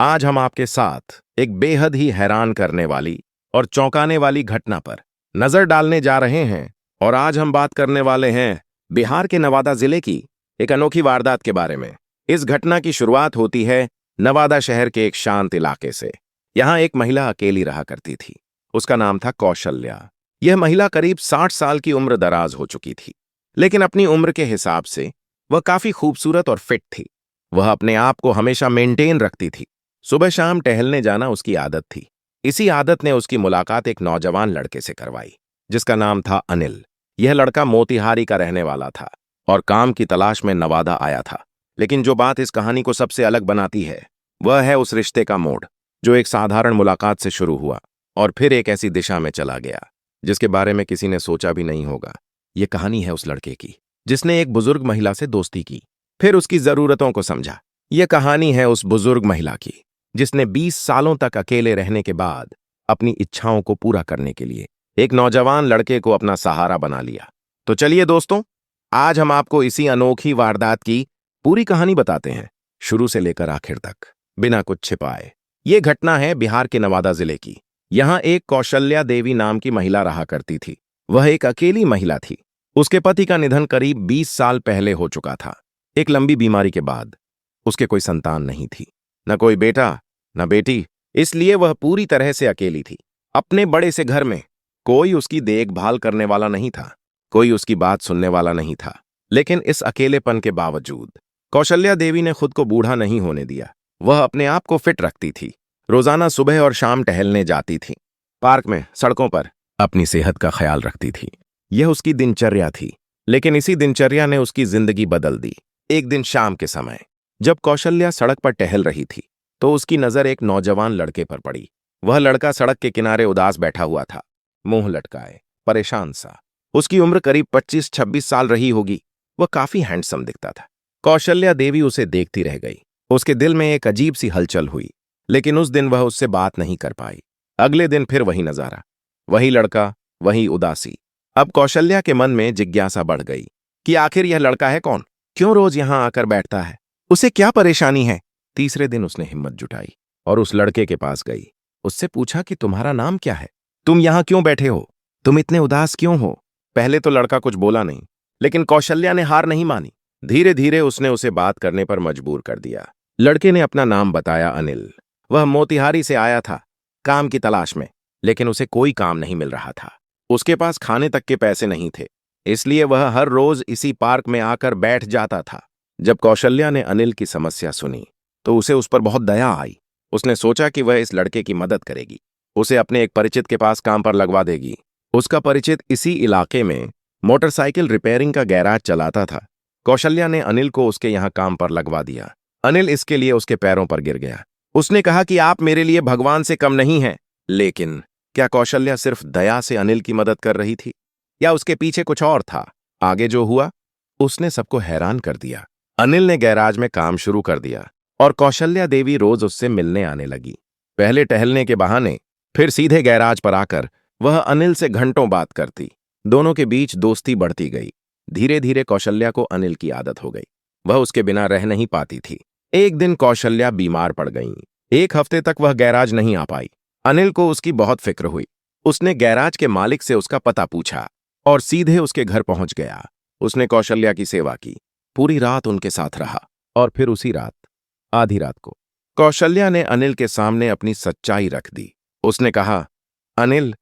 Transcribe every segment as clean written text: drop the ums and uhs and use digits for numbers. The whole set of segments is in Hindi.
आज हम आपके साथ एक बेहद ही हैरान करने वाली और चौंकाने वाली घटना पर नजर डालने जा रहे हैं। और आज हम बात करने वाले हैं बिहार के नवादा जिले की एक अनोखी वारदात के बारे में। इस घटना की शुरुआत होती है नवादा शहर के एक शांत इलाके से। यहाँ एक महिला अकेली रहा करती थी। उसका नाम था कौशल्या। यह महिला करीब 60 साल की उम्र दराज हो चुकी थी, लेकिन अपनी उम्र के हिसाब से वह काफी खूबसूरत और फिट थी। वह अपने आप को हमेशा मेंटेन रखती थी। सुबह शाम टहलने जाना उसकी आदत थी। इसी आदत ने उसकी मुलाकात एक नौजवान लड़के से करवाई, जिसका नाम था अनिल। यह लड़का मोतिहारी का रहने वाला था और काम की तलाश में नवादा आया था। लेकिन जो बात इस कहानी को सबसे अलग बनाती है, वह है उस रिश्ते का मोड़, जो एक साधारण मुलाकात से शुरू हुआ और फिर एक ऐसी दिशा में चला गया जिसके बारे में किसी ने सोचा भी नहीं होगा। यह कहानी है उस लड़के की जिसने एक बुजुर्ग महिला से दोस्ती की, फिर उसकी जरूरतों को समझा। यह कहानी है उस बुजुर्ग महिला की जिसने 20 सालों तक अकेले रहने के बाद अपनी इच्छाओं को पूरा करने के लिए एक नौजवान लड़के को अपना सहारा बना लिया। तो चलिए दोस्तों, आज हम आपको इसी अनोखी वारदात की पूरी कहानी बताते हैं, शुरू से लेकर आखिर तक, बिना कुछ छिपाए। ये घटना है बिहार के नवादा जिले की। यहाँ एक कौशल्या देवी नाम की महिला रहा करती थी। वह एक अकेली महिला थी। उसके पति का निधन करीब 20 साल पहले हो चुका था। एक लंबी बीमारी के बाद उसके कोई संतान नहीं थी, न कोई बेटा न बेटी। इसलिए वह पूरी तरह से अकेली थी। अपने बड़े से घर में कोई उसकी देखभाल करने वाला नहीं था, कोई उसकी बात सुनने वाला नहीं था। लेकिन इस अकेलेपन के बावजूद कौशल्या देवी ने खुद को बूढ़ा नहीं होने दिया। वह अपने आप को फिट रखती थी। रोजाना सुबह और शाम टहलने जाती थी, पार्क में, सड़कों पर अपनी सेहत का ख्याल रखती थी। यह उसकी दिनचर्या थी। लेकिन इसी दिनचर्या ने उसकी जिंदगी बदल दी। एक दिन शाम के समय जब कौशल्या सड़क पर टहल रही थी, तो उसकी नजर एक नौजवान लड़के पर पड़ी। वह लड़का सड़क के किनारे उदास बैठा हुआ था, मुंह लटकाए, परेशान सा। उसकी उम्र करीब 25-26 साल रही होगी। वह काफी हैंडसम दिखता था। कौशल्या देवी उसे देखती रह गई। उसके दिल में एक अजीब सी हलचल हुई, लेकिन उस दिन वह उससे बात नहीं कर पाई। अगले दिन फिर वही नजारा, वही लड़का, वही उदासी। अब कौशल्या के मन में जिज्ञासा बढ़ गई कि आखिर यह लड़का है कौन? क्यों रोज यहां आकर बैठता है? उसे क्या परेशानी है? तीसरे दिन उसने हिम्मत जुटाई और उस लड़के के पास गई। उससे पूछा कि तुम्हारा नाम क्या है? तुम यहां क्यों बैठे हो? तुम इतने उदास क्यों हो? पहले तो लड़का कुछ बोला नहीं, लेकिन कौशल्या ने हार नहीं मानी। धीरे धीरे उसने उसे बात करने पर मजबूर कर दिया। लड़के ने अपना नाम बताया, अनिल। वह मोतिहारी से आया था काम की तलाश में, लेकिन उसे कोई काम नहीं मिल रहा था। उसके पास खाने तक के पैसे नहीं थे, इसलिए वह हर रोज इसी पार्क में आकर बैठ जाता था। जब कौशल्या ने अनिल की समस्या सुनी, तो उसे उस पर बहुत दया आई। उसने सोचा कि वह इस लड़के की मदद करेगी, उसे अपने एक परिचित के पास काम पर लगवा देगी। उसका परिचित इसी इलाके में मोटरसाइकिल रिपेयरिंग का गैराज चलाता था। कौशल्या ने अनिल को उसके यहाँ काम पर लगवा दिया। अनिल इसके लिए उसके पैरों पर गिर गया। उसने कहा कि आप मेरे लिए भगवान से कम नहीं हैं। लेकिन क्या कौशल्या सिर्फ दया से अनिल की मदद कर रही थी, या उसके पीछे कुछ और था? आगे जो हुआ उसने सबको हैरान कर दिया। अनिल ने गैराज में काम शुरू कर दिया और कौशल्या देवी रोज उससे मिलने आने लगी। पहले टहलने के बहाने, फिर सीधे गैराज पर आकर वह अनिल से घंटों बात करती। दोनों के बीच दोस्ती बढ़ती गई। धीरे धीरे कौशल्या को अनिल की आदत हो गई। वह उसके बिना रह नहीं पाती थी। एक दिन कौशल्या बीमार पड़ गई। एक हफ्ते तक वह गैराज नहीं आ पाई। अनिल को उसकी बहुत फिक्र हुई। उसने गैराज के मालिक से उसका पता पूछा और सीधे उसके घर पहुंच गया। उसने कौशल्या की सेवा की, पूरी रात उनके साथ रहा। और फिर उसी रात, आधी रात को, कौशल्या ने अनिल के सामने अपनी सच्चाई रख दी। उसने कहा, अनिल,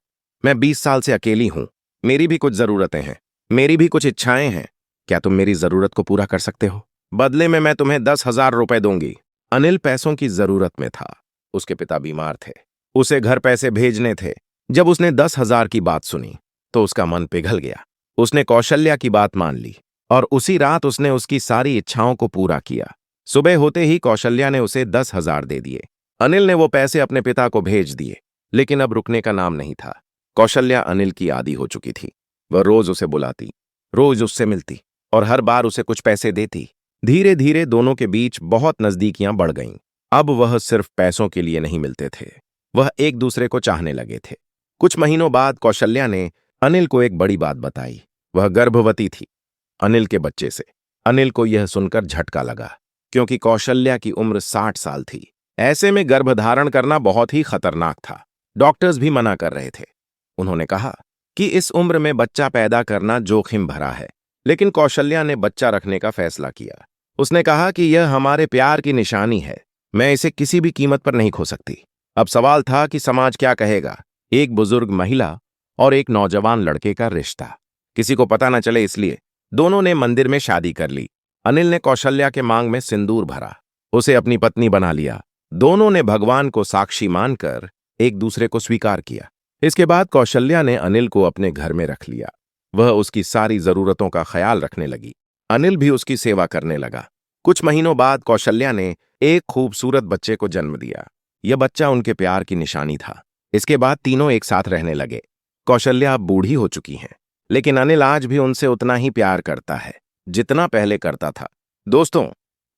मैं 20 साल से अकेली हूं। मेरी भी कुछ जरूरतें हैं, मेरी भी कुछ इच्छाएं हैं। क्या तुम मेरी जरूरत को पूरा कर सकते हो? बदले में मैं तुम्हें 10,000 रुपए दूंगी। अनिल पैसों की जरूरत में था। उसके पिता बीमार थे, उसे घर पैसे भेजने थे। जब उसने 10,000 की बात सुनी तो उसका मन पिघल गया। उसने कौशल्या की बात मान ली और उसी रात उसने उसकी सारी इच्छाओं को पूरा किया। सुबह होते ही कौशल्या ने उसे 10,000 दे दिए। अनिल ने वो पैसे अपने पिता को भेज दिए, लेकिन अब रुकने का नाम नहीं था। कौशल्या अनिल की आदी हो चुकी थी। वह रोज उसे बुलाती, रोज उससे मिलती और हर बार उसे कुछ पैसे देती। धीरे धीरे दोनों के बीच बहुत नजदीकियां बढ़ गईं। अब वह सिर्फ पैसों के लिए नहीं मिलते थे, वह एक दूसरे को चाहने लगे थे। कुछ महीनों बाद कौशल्या ने अनिल को एक बड़ी बात बताई। वह गर्भवती थी, अनिल के बच्चे से। अनिल को यह सुनकर झटका लगा, क्योंकि कौशल्या की उम्र 60 साल थी। ऐसे में गर्भधारण करना बहुत ही खतरनाक था। डॉक्टर्स भी मना कर रहे थे। उन्होंने कहा कि इस उम्र में बच्चा पैदा करना जोखिम भरा है, लेकिन कौशल्या ने बच्चा रखने का फैसला किया। उसने कहा कि यह हमारे प्यार की निशानी है, मैं इसे किसी भी कीमत पर नहीं खो सकती। अब सवाल था कि समाज क्या कहेगा। एक बुजुर्ग महिला और एक नौजवान लड़के का रिश्ता, किसी को पता न चले इसलिए दोनों ने मंदिर में शादी कर ली। अनिल ने कौशल्या के मांग में सिंदूर भरा, उसे अपनी पत्नी बना लिया। दोनों ने भगवान को साक्षी मानकर एक दूसरे को स्वीकार किया। इसके बाद कौशल्या ने अनिल को अपने घर में रख लिया। वह उसकी सारी जरूरतों का ख्याल रखने लगी। अनिल भी उसकी सेवा करने लगा। कुछ महीनों बाद कौशल्या ने एक खूबसूरत बच्चे को जन्म दिया। यह बच्चा उनके प्यार की निशानी था। इसके बाद तीनों एक साथ रहने लगे। कौशल्या अब बूढ़ी हो चुकी हैं, लेकिन अनिल आज भी उनसे उतना ही प्यार करता है जितना पहले करता था। दोस्तों,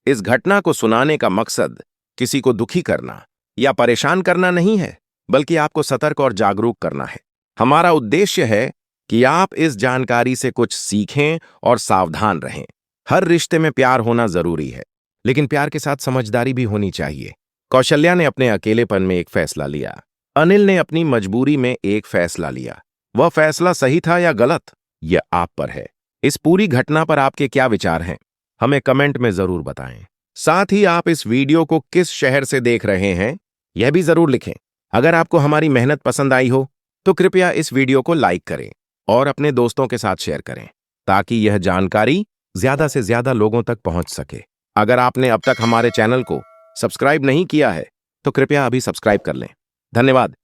इस घटना को सुनाने का मकसद किसी को दुखी करना या परेशान करना नहीं है, बल्कि आपको सतर्क और जागरूक करना है। हमारा उद्देश्य है कि आप इस जानकारी से कुछ सीखें और सावधान रहें। हर रिश्ते में प्यार होना जरूरी है, लेकिन प्यार के साथ समझदारी भी होनी चाहिए। कौशल्या ने अपने अकेलेपन में एक फैसला लिया। अनिल ने अपनी मजबूरी में एक फैसला लिया। वह फैसला सही था या गलत, यह आप पर है। इस पूरी घटना पर आपके क्या विचार हैं, हमें कमेंट में जरूर बताएं। साथ ही आप इस वीडियो को किस शहर से देख रहे हैं, यह भी जरूर लिखें। अगर आपको हमारी मेहनत पसंद आई हो तो कृपया इस वीडियो को लाइक करें और अपने दोस्तों के साथ शेयर करें, ताकि यह जानकारी ज्यादा से ज्यादा लोगों तक पहुंच सके। अगर आपने अब तक हमारे चैनल को सब्सक्राइब नहीं किया है तो कृपया अभी सब्सक्राइब कर लें। धन्यवाद।